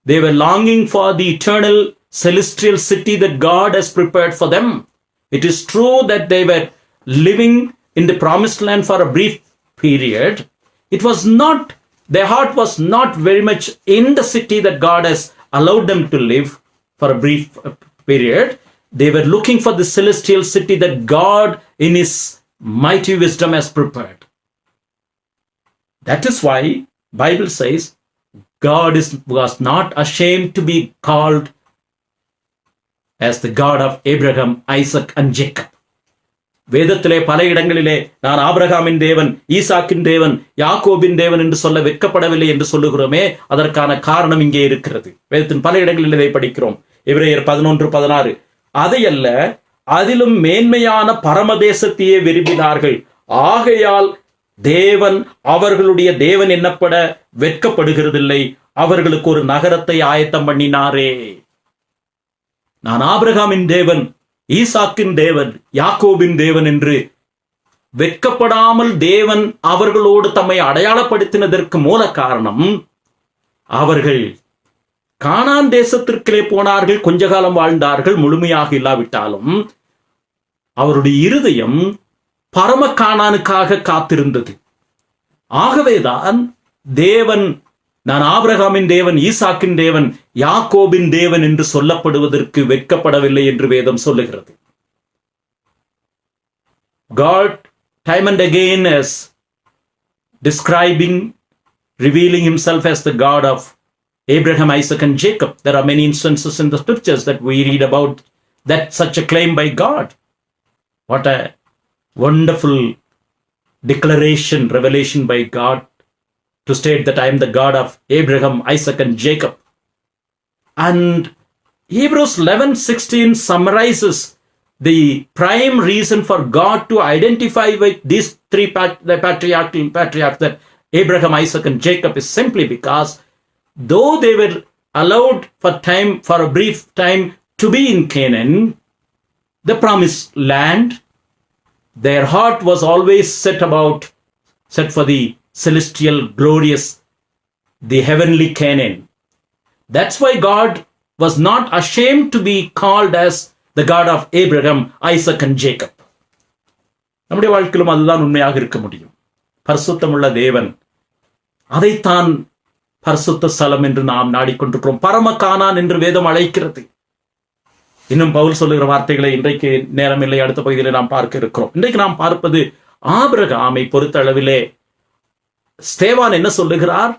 They were longing for the eternal celestial city that God has prepared for them. It is true that they were living in the promised land for a brief period. It was not, their heart was not very much in the city that God has allowed them to live for a brief period. They were looking for the celestial city that God in his mighty wisdom has prepared. That is why Bible says God was not ashamed to be called as the God of Abraham, Isaac and Jacob. வேதத்திலே பல இடங்களிலே நான் ஆபிரகாமின் தேவன், ஈசாக்கின் தேவன், யாக்கோபின் தேவன் என்று சொல்ல வெட்கப்படவில்லை என்று சொல்லுகிறோமே, அதற்கான காரணம் இங்கே இருக்கிறது. வேதத்தின் பல இடங்களில் இதை படிக்கிறோம். எபிரேயர் 11:16, அதையல்ல, அதிலும் மேன்மையான பரமதேசத்தையே விரும்பினார்கள். ஆகையால் தேவன் அவர்களுடைய தேவன் என்னப்பட வெட்கப்படுகிறதில்லை, அவர்களுக்கு ஒரு நகரத்தை ஆயத்தம் பண்ணினாரே. நான் ஆபிரகாமின் தேவன், ஈசாக்கின் தேவன், யாக்கோபின் தேவன் என்று வெட்கப்படாமல் தேவன் அவர்களோடு தம்மை அடையாளப்படுத்தினதற்கு மூல காரணம், அவர்கள் கானான் தேசத்திற்கே போனார்கள், கொஞ்ச காலம் வாழ்ந்தார்கள், முழுமையாக இல்லாவிட்டாலும் அவருடைய இருதயம் பரம கானானுக்காக காத்திருந்தது. ஆகவேதான் தேவன், நான் ஆபிரகாமின் தேவன், ஈசாக்கின் தேவன், யாக்கோபின் தேவன் என்று சொல்லப்படுவதற்கு வெட்கப்படவில்லை என்று வேதம் சொல்லுகிறது. God time and again is describing, revealing himself as the God of Abraham, Isaac and Jacob. There are many instances in the scriptures that we read about that such a claim by God. What a wonderful declaration, revelation by God to state that I am the God of Abraham, Isaac and Jacob. And Hebrews 11:16 summarizes the prime reason for God to identify with these three patriarchs, that Abraham, Isaac and Jacob, is simply because though they were allowed for a brief time to be in Canaan, the promised land, their heart was always set for the celestial, glorious, the heavenly Canaan. That's why God was not ashamed to be called as the God of Abraham, Isaac and Jacob. நம்முடைய வாழ்க்கையிலும் அதுதான் உண்மையாக இருக்க முடியும். பரிசுத்தமுள்ள தேவன், அதைத்தான் பரிசுத்த ஸ்தலம் என்று நாம் நாடிக்கொண்டிருக்கிறோம். பரம கானான் என்று வேதம் அழைக்கிறது. இன்னும் பவுல் சொல்லுகிற வார்த்தைகளை இன்றைக்கு நேரமில்லை, அடுத்த பகுதியில் நாம் பார்க்க இருக்கிறோம். இன்றைக்கு நாம் பார்ப்பது ஆபிரகாமை பொறுத்த அளவிலே ஸ்தேவான் என்ன சொல்லுகிறார்?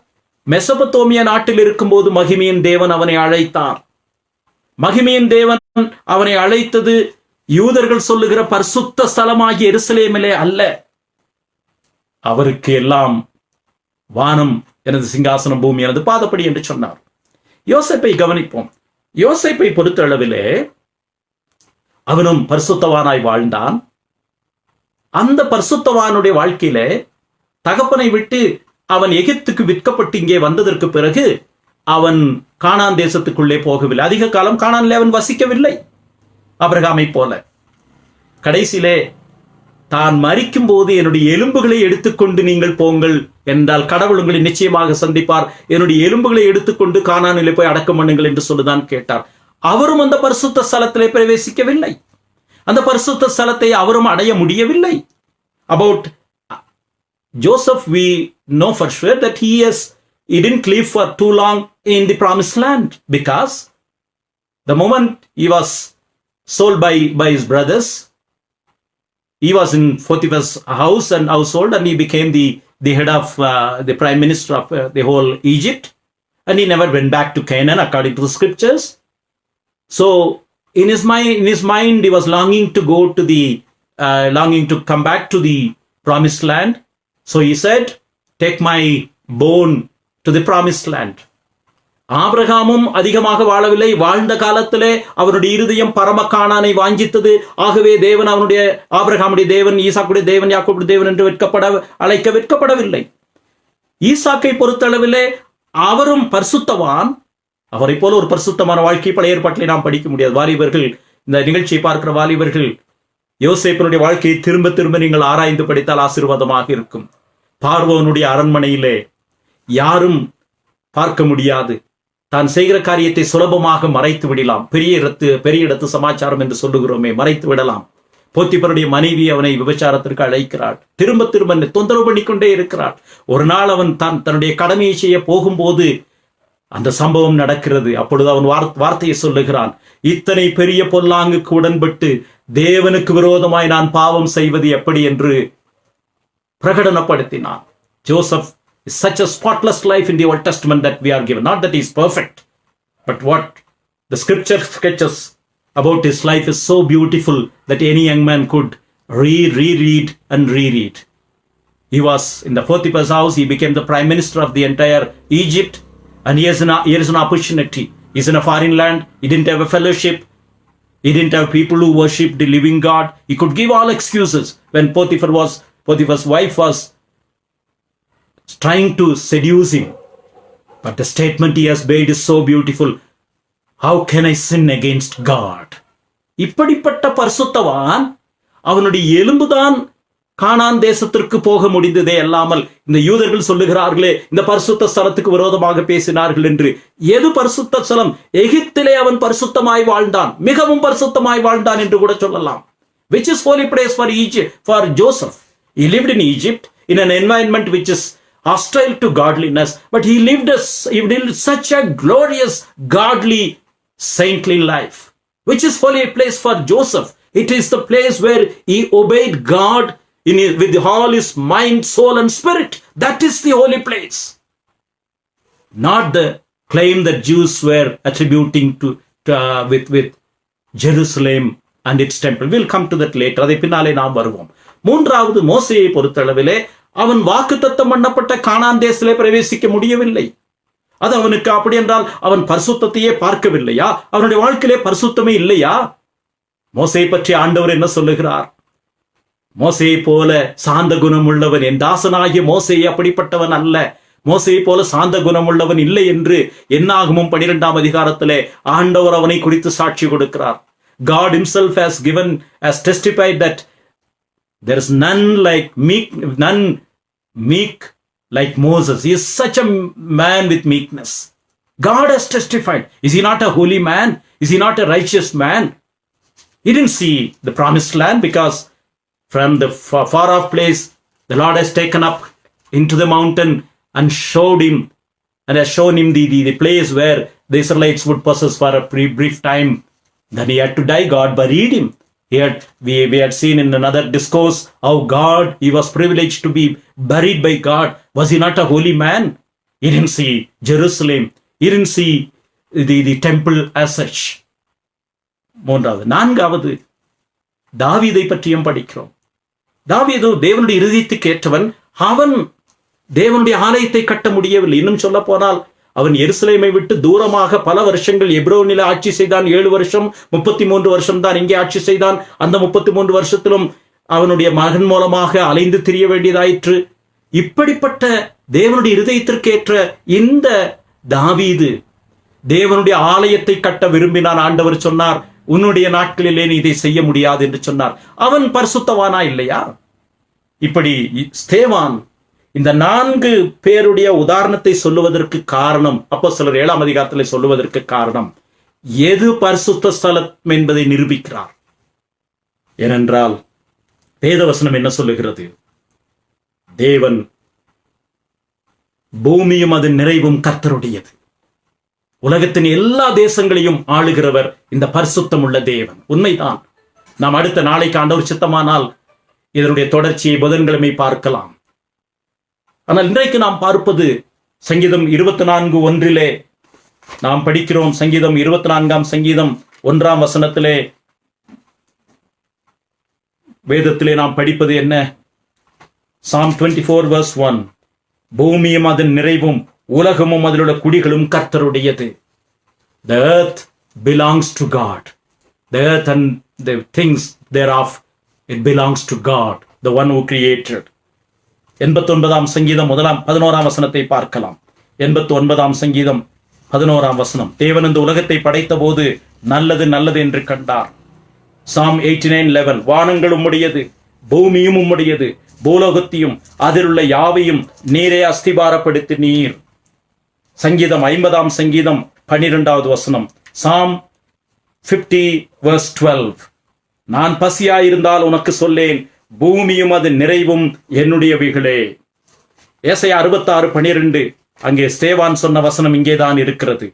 மெசபத்தோமியா நாட்டில் இருக்கும்போது மகிமையின் தேவன் அவனை அழைத்தார். மகிமையின் தேவன் அவனை அழைத்தது யூதர்கள் சொல்லுகிற பரிசுத்த ஸ்தலமாகிய எருசலேமிலே அல்ல. அவருக்கு எல்லாம் வானம் எனது சிங்காசனம், பூமி எனது பாதப்படி என்று சொன்னார். யோசேப்பை கவனிப்போம். யோசேப்பை பொறுத்த அளவிலே அவனும் பரிசுத்தவானாய் வாழ்ந்தான். அந்த பரிசுத்தவானுடைய வாழ்க்கையிலே தகப்பனை விட்டு அவன் எகிப்துக்கு விற்கப்பட்டு இங்கே வந்ததற்கு பிறகு அவன் கானான் தேசத்துக்குள்ளே போகவில்லை. அதிக காலம் கானானிலே அவன் வசிக்கவில்லை. ஆபிரகாமை போல கடைசியிலே தான் மரிக்கும் போது என்னுடைய எலும்புகளை எடுத்துக்கொண்டு நீங்கள் போங்கள் என்றால் கடவுள் உங்களை நிச்சயமாக சந்திப்பார். என்னுடைய எலும்புகளை எடுத்துக்கொண்டு கானானிலே போய் அடக்கம் பண்ணுங்கள் என்று சொல்லுதான் கேட்டார். அவரும் அந்த பரிசுத்த ஸ்தலத்திலே பிரவேசிக்கவில்லை. அந்த பரிசுத்த ஸ்தலத்தை அவரும் அடைய முடியவில்லை. About Joseph, we know for sure that he didn't live for too long in the promised land, because the moment he was sold by his brothers, he was in Potiphar's house and household, and he became the head of the prime minister of the whole Egypt, and he never went back to Canaan according to the scriptures. So in his mind he was longing to come back to the promised land. So he said, take my bone to the promised land. ஆபிரகாமும் அதிகமாக வாழவில்லை. வாழ்ந்த காலத்திலே அவருடைய இருதயம் பரம கானானை வாஞ்சித்தது. ஆகவே தேவன் அவனுடைய ஆபிரகாமுடைய தேவன், ஈசாக்குடைய தேவன், யாக்கோபுடைய தேவன் என்று வெட்கப்படவில்லை. ஈசாக்கை பொறுத்தளவிலே அவரும் பரிசுத்தவான். அவரை போல ஒரு பரிசுத்தமான வாழ்க்கை பழைய ஏற்பாட்டிலே நாம் படிக்க முடியாது. வாலிபர்கள், இந்த நிகழ்ச்சியை பார்க்கிற வாலிபர்கள், யோசேப்பினுடைய வாழ்க்கையை திரும்ப திரும்ப நீங்கள் ஆராய்ந்து படித்தால் ஆசீர்வாதமாக இருக்கும். பார்வோனுடைய அரண்மனையிலே யாரும் பார்க்க முடியாது. தான் செய்கிற காரியத்தை சுலபமாக மறைத்து விடலாம். பெரிய இடத்து சமாச்சாரம் என்று சொல்லுகிறோமே, மறைத்து விடலாம். போத்திபருடைய மனைவி அவனை விபச்சாரத்திற்கு அழைக்கிறாள். திரும்ப திரும்ப தொந்தரவு பண்ணிக்கொண்டே இருக்கிறாள். ஒரு நாள் அவன் தன்னுடைய கடமையை செய்ய போகும்போது அந்த சம்பவம் நடக்கிறது. அப்பொழுது அவன் வார்த்தையை சொல்லுகிறான், இத்தனை பெரிய பொல்லாங்குக்கு உடன்பட்டு தேவனுக்கு விரோதமாய் நான் பாவம் செய்வது எப்படி என்று பிரகடனப்படுத்தினான். Joseph is such a spotless life in the Old Testament that we are given. Not that he is perfect, but what the scripture sketches about his life is so beautiful that any young man could reread and reread. He was in the Potiphar's house. He became the prime minister of the entire Egypt. And here is an opportunity. He's in a foreign land. He didn't have a fellowship. He didn't have people who worshipped the living God. He could give all excuses when Potiphar's wife was trying to seduce him. But the statement he has made is so beautiful. How can I sin against God? இப்படிப்பட்ட பரிசுத்தவான், அவனுடைய எலும்புதான் கானான் தேசத்திற்கு போக முடிந்ததே அல்லாமல் இந்த யூதர்கள் சொல்லுகிறார்களே இந்த பரிசுத்த ஸ்தலத்துக்கு விரோதமாக பேசினார்கள் என்று. எது பரிசுத்த ஸ்தலம்? எகிப்திலே அவன் பரிசுத்தமாய் வாழ்ந்தான், மிகவும் பரிசுத்தமாய் வாழ்ந்தான் என்று கூட சொல்லலாம். Which is holy place for Egypt, for Joseph? He lived in Egypt in an environment which is hostile to godliness, but he lived such a glorious, godly, saintly life. Which is holy place for Joseph? It is the place where he obeyed God with all his mind, soul, and spirit. That is the holy place. Not the claim that Jews were attributing with Jerusalem and its temple. We'll come to that later. அதை பின்னாலே நாம் வருவோம். மூன்றாவது, மோசேயை பொறுத்தளவிலே அவன் வாக்குத்தத்தம் பண்ணப்பட்ட கானான் தேசத்திலே பிரவேசிக்க முடியவில்லை. அது அவனுக்கு அப்படி என்றால் அவன் பரிசுத்தத்தையே பார்க்கவில்லையா? அவனுடைய வாழ்க்கையிலே பரிசுத்தமே இல்லையா? மோசேயை பற்றி ஆண்டவர் என்ன சொல்லுகிறார்? மோசேயை போல சாந்த குணம் உள்ளவன், என் தாசனாகிய மோசே அப்படிப்பட்டவன் அல்ல, மோசேயை போல சாந்த குணம் உள்ளவன் இல்லை என்று என்னாகமும் 12ஆம் அதிகாரத்திலே ஆண்டவர் அவனை குறித்து சாட்சி கொடுக்கிறார். God himself has testified that there is none meek like Moses. He is such a man with meekness. God has testified. Is he not a holy man? Is he not a righteous man? He didn't see the promised land because from the far off place the Lord has taken up into the mountain and showed him and has shown him the place where the Israelites would possess for a brief time. Then he had to die. God buried him. We had seen in another discourse how he was privileged to be buried by God. Was he not a holy man? He didn't see Jerusalem. He didn't see the temple as such. மூன்றாவது. நான்காவது, தாவீதை பற்றியும் படிக்கிறோம். தாவீது தேவனுடைய இருதயத்துக்கு ஏற்றவன். அவன் தேவனுடைய ஆலயத்தை கட்ட முடியவில்லை. இன்னும் சொல்ல போனால் அவன் எருசலேமை விட்டு தூரமாக பல வருஷங்கள் எப்ரோனில் ஆட்சி செய்தான். 7 வருஷம், 33 வருஷம் தான் இங்கே ஆட்சி செய்தான். அந்த 33 வருஷத்திலும் அவனுடைய மகன் மூலமாக அலைந்து திரிய வேண்டியதாயிற்று. இப்படிப்பட்ட தேவனுடைய இருதயத்திற்கேற்ற இந்த தாவீது தேவனுடைய ஆலயத்தை கட்ட விரும்பினான். ஆண்டவர் சொன்னார், உன்னுடைய நாட்களிலே நீ இதை செய்ய முடியாது என்று சொன்னார். அவன் பரிசுத்தவானா இல்லையா? இப்படி ஸ்தேவான் இந்த 4 பேருடைய உதாரணத்தை சொல்லுவதற்கு காரணம், அப்போஸ்தலர் 7ஆம் அதிகாரத்தில் சொல்லுவதற்கு காரணம், எது பரிசுத்த ஸ்தலம் என்பதை நிரூபிக்கிறார். ஏனென்றால் வேதவசனம் என்ன சொல்லுகிறது? தேவன் பூமியும் அதன் நிறைவும் கர்த்தருடையது. உலகத்தின் எல்லா தேசங்களையும் ஆளுகிறவர் இந்த பரிசுத்தம் உள்ள தேவன். உண்மைதான். நாம் அடுத்த நாளைக்கு ஆண்டவர் சித்தமானால் இதனுடைய தொடர்ச்சியை புதன்கிழமை பார்க்கலாம். ஆனால் இன்றைக்கு நாம் பார்ப்பது சங்கீதம் 24:1 நாம் படிக்கிறோம். சங்கீதம் 24ஆம் சங்கீதம் 1ஆம் வசனத்திலே வேதத்திலே நாம் படிப்பது என்ன? Psalm 24 verse 1. பூமியும் அதன் நிறைவும் உலகமும் அதிலுள்ள குடிகளும் கர்த்தருடையது. The earth belongs to God. The earth and the things thereof, it belongs to God, the one who created. 89ஆம் சங்கீதம் 11ஆம் வசனத்தை பார்க்கலாம். 89ஆம் சங்கீதம் 11ஆம் வசனம். தேவன் இந்த உலகத்தை படைத்த போது நல்லது நல்லது என்று கண்டார். Psalm 89:11. வானங்கள் உம்முடையது, பூமியும் உம்முடையது, பூலோகத்தையும் அதிலுள்ள யாவையும் நீரே அஸ்திபாரப்படுத்தி நீர். சங்கீதம் 50ஆம் சங்கீதம் 12வது வசனம். Psalm 50 verse 12. நான் பசியாயிருந்தால் உனக்கு சொல்லேன், பூமியும் அது நிறைவும் என்னுடையவைகளே. ஏசாயா 66:12. அங்கே ஸ்தேவான் சொன்ன வசனம் இங்கேதான் இருக்கிறது.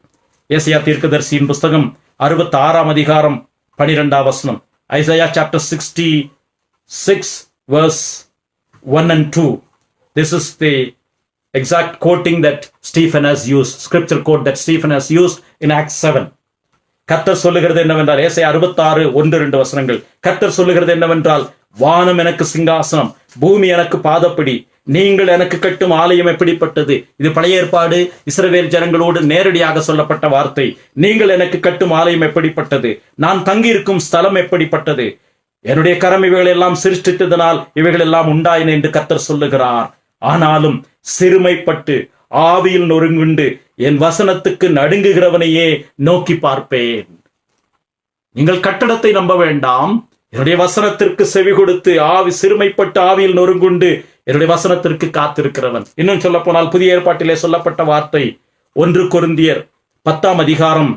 ஏசாயா தீர்க்கதரிசியின் புஸ்தகம் 66ஆம் அதிகாரம் 12ஆம் வசனம். Isaiah chapter 66 verse 1 and 2. This is the exact quoting that Stephen has used, scripture quote that Stephen has used in Acts 7. கர்த்தர் சொல்லுகிறது என்னவென்றால், ஏசாயா 66:1-2 வசனங்கள். கர்த்தர் சொல்லுகிறது என்னவென்றால், வானம் எனக்கு சிங்காசனம், பூமி எனக்கு பாதப்படி, நீங்கள் எனக்கு கட்டும் ஆலயம் எப்படிப்பட்டது. இது பழைய ஏற்பாடு இஸ்ரவேல் ஜனங்களோடு நேரடியாக சொல்லப்பட்ட வார்த்தை. நீங்கள் எனக்கு கட்டும் ஆலயம் எப்படிப்பட்டது, நான் தங்கியிருக்கும் ஸ்தலம் எப்படிப்பட்டது, என்னுடைய கரம் இவைகள் எல்லாம் சிருஷ்டித்ததனால் இவைகள் எல்லாம் உண்டாயின என்று கர்த்தர் சொல்லுகிறார். ஆனாலும் சிறுமைப்பட்டு ஆவியில் நொறுங்குண்டு என் வசனத்துக்கு நடுங்குகிறவனையே நோக்கி பார்ப்பேன். நீங்கள் கட்டடத்தை நம்ப வேண்டாம், என்னுடைய வசனத்திற்கு செவி கொடுத்து சிறுமைப்பட்டு ஆவியில் நொறுங்குண்டு என்னுடைய வசனத்திற்கு காத்திருக்கிறவன். இன்னும் சொல்ல போனால் புதிய ஏற்பாட்டிலே சொல்லப்பட்ட வார்த்தை 1 கொரிந்தியர் 10ஆம் அதிகாரம்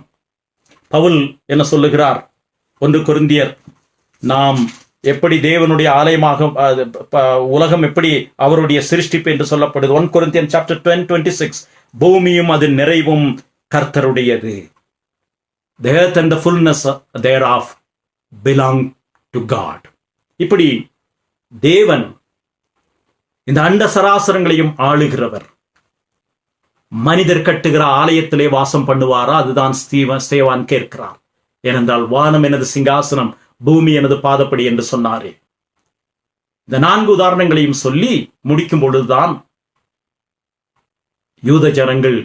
பவுல் என்ன சொல்லுகிறார்? 1 கொரிந்தியர் நாம் எப்படி தேவனுடைய ஆலயமாக உலகம் எப்படி அவருடைய சிருஷ்டிப்பு என்று சொல்லப்படுது. 1 Corinthians chapter 10:26, பூமியும் அது நிறைவும் கர்த்தருடையது. The earth and the fullness thereof belong to God. இப்படி தேவன் இந்த அண்ட சராசரங்களையும் ஆளுகிறவர். மனிதர் கட்டுகிற ஆலயத்திலே வாசம் பண்ணுவாரா? அதுதான் ஸ்தேவான் கேட்கிறார். ஏனென்றால் வானம் எனது சிங்காசனம், பூமி எனது பாதப்படி என்று சொன்னாரே. இந்த 4 உதாரணங்களையும் சொல்லி முடிக்கும் பொழுதுதான் யூத ஜனங்கள்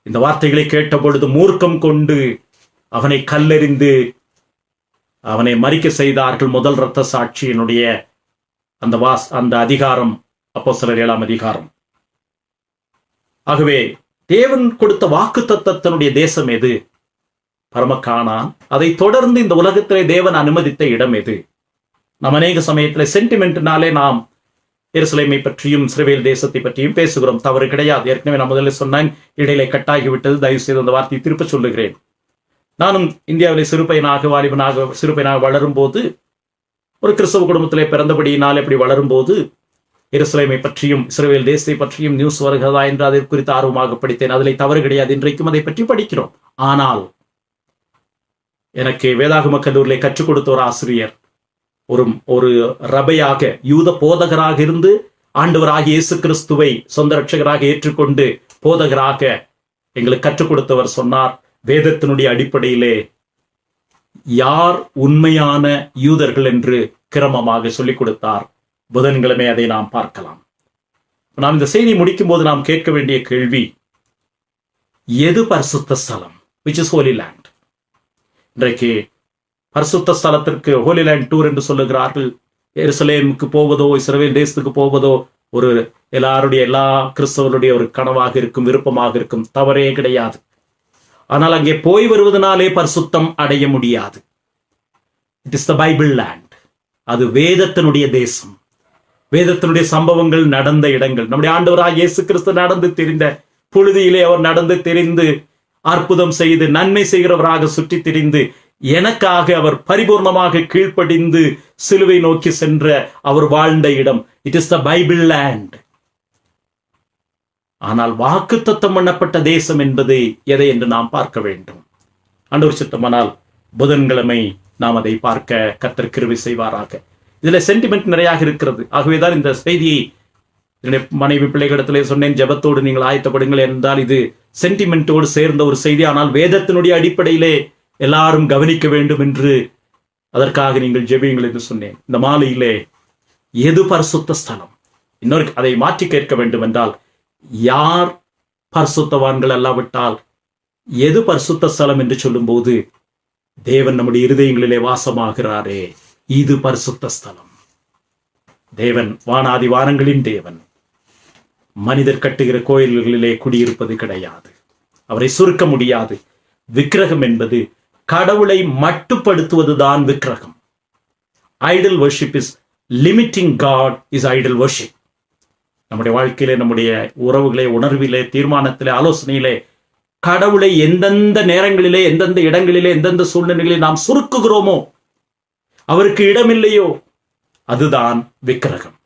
இந்த வார்த்தைகளை கேட்ட பொழுது மூர்க்கம் கொண்டு அவனை கல்லெறிந்து அவனை மரிக்க செய்தார்கள். முதல் இரத்த சாட்சியினுடைய அந்த அதிகாரம் அப்போஸ்தலர் 7ஆம் அதிகாரம். ஆகவே தேவன் கொடுத்த வாக்குத்தத்தத்தினுடைய தேசம் எது? பரமகானான். அதை தொடர்ந்து இந்த உலகத்திலே தேவன் அனுமதித்த இடம் எது? நாம் அநேக சமயத்தில் சென்டிமெண்ட்னாலே நாம் எருசலேமை பற்றியும் இஸ்ரவேல் தேசத்தை பற்றியும் பேசுகிறோம். தவறு கிடையாது. ஏற்கனவே நான் முதல்ல சொன்னேன், இடையிலே கட்டாகிவிட்டது. தயவு செய்து அந்த வார்த்தையை திருப்ப சொல்லுகிறேன். நானும் இந்தியாவிலே சிறுபையனாக வளரும் போது, ஒரு கிறிஸ்தவ குடும்பத்திலே பிறந்தபடியினால் எப்படி வளரும் போது எருசலேமை பற்றியும் இஸ்ரவேல் தேசத்தை பற்றியும் நியூஸ் வருகிறதா என்று அதை குறித்து ஆர்வமாக படித்தேன். அதில் தவறு கிடையாது. இன்றைக்கும் அதை பற்றி படிக்கிறோம். ஆனால் எனக்கு வேதாகம கல்லூரியிலே கற்றுக் கொடுத்த ஒரு ஆசிரியர், ஒரு ரபையாக, யூத போதகராக இருந்து ஆண்டவராகிய இயேசு கிறிஸ்துவை சொந்த ரட்சகராக ஏற்றுக்கொண்டு போதகராக எங்களுக்கு கற்றுக் கொடுத்தவர் சொன்னார், வேதத்தினுடைய அடிப்படையிலே யார் உண்மையான யூதர்கள் என்று கிரமமாக சொல்லிக் கொடுத்தார். புதன்கிழமை அதை நாம் பார்க்கலாம். நாம் இந்த செய்தி முடிக்கும் போது நாம் கேட்க வேண்டிய கேள்வி, எது பரிசுத்த ஸ்தலம்? which is holy land? இன்றைக்கு பரிசுத்த ஸ்தலத்திற்கு ஹோலி லேண்ட் டூர் என்று சொல்லுகிறார்கள். எருசலேமுக்கு போவதோ இஸ்ரவேல் தேசத்துக்கு போவதோ எல்லா கிறிஸ்தவருடைய ஒரு கனவாக இருக்கும், விருப்பமாக இருக்கும். தவறே கிடையாது. ஆனால் அங்கே போய் வருவதனாலே பரிசுத்தம் அடைய முடியாது. It is the Bible land. அது வேதத்தினுடைய தேசம். வேதத்தினுடைய சம்பவங்கள் நடந்த இடங்கள். நம்முடைய ஆண்டவராகிய இயேசு கிறிஸ்து நடந்து திரிந்த புழுதியிலே அவர் நடந்து திரிந்து அற்புதம் செய்து நன்மை செய்கிறவராக சுற்றி திரிந்து எனக்காக அவர் பரிபூர்ணமாக கீழ்ப்படிந்து சிலுவை நோக்கி சென்ற அவர் வாழ்ந்த இடம். It is the Bible land. ஆனால் வாக்குத்தத்தம் பண்ணப்பட்ட தேசம் என்பது எதை என்று நாம் பார்க்க வேண்டும். ஆண்டவர் சித்தமானால் புதன்கிழமை நாம் அதை பார்க்க கர்த்தர் கிருபை செய்வாராக. இதுல சென்டிமெண்ட் நிறைய இருக்கிறது. ஆகவேதான் இந்த செய்தியை மனைவி பிள்ளைகளிடத்திலே சொன்னேன், ஜெபத்தோடு நீங்கள் ஆயத்தப்படுங்கள் என்றால் இது சென்டிமெண்டோடு சேர்ந்த ஒரு செய்தி. ஆனால் வேதத்தினுடைய அடிப்படையிலே எல்லாரும் கவனிக்க வேண்டும் என்று அதற்காக நீங்கள் ஜெபியுங்கள் என்று சொன்னேன். இந்த மாலையிலே எது பரிசுத்த ஸ்தலம்? இன்னொரு அதை மாற்றி கேட்க வேண்டும் என்றால், யார் பரிசுத்தவான்கள் அல்லாவிட்டால் எது பரிசுத்த ஸ்தலம் என்று சொல்லும் போது, தேவன் நம்முடைய இருதயங்களிலே வாசமாகிறாரே, இது பரிசுத்த ஸ்தலம். தேவன் வானாதி வானங்களின் தேவன். மனிதர் கட்டுகிற கோயில்களிலே குடியிருப்பது கிடையாது. அவரை சுருக்க முடியாது. விக்கிரகம் என்பது கடவுளை மட்டுப்படுத்துவதுதான் விக்கிரகம். Idol worship is limiting God is idol worship. நம்முடைய வாழ்க்கையிலே, நம்முடைய உறவுகளே, உணர்விலே, தீர்மானத்திலே, ஆலோசனையிலே கடவுளை எந்தெந்த நேரங்களிலே, எந்தெந்த இடங்களிலே, எந்தெந்த சூழ்நிலைகளிலே நாம் சுருக்குகிறோமோ, அவருக்கு இடமில்லையோ, அதுதான் விக்கிரகம்.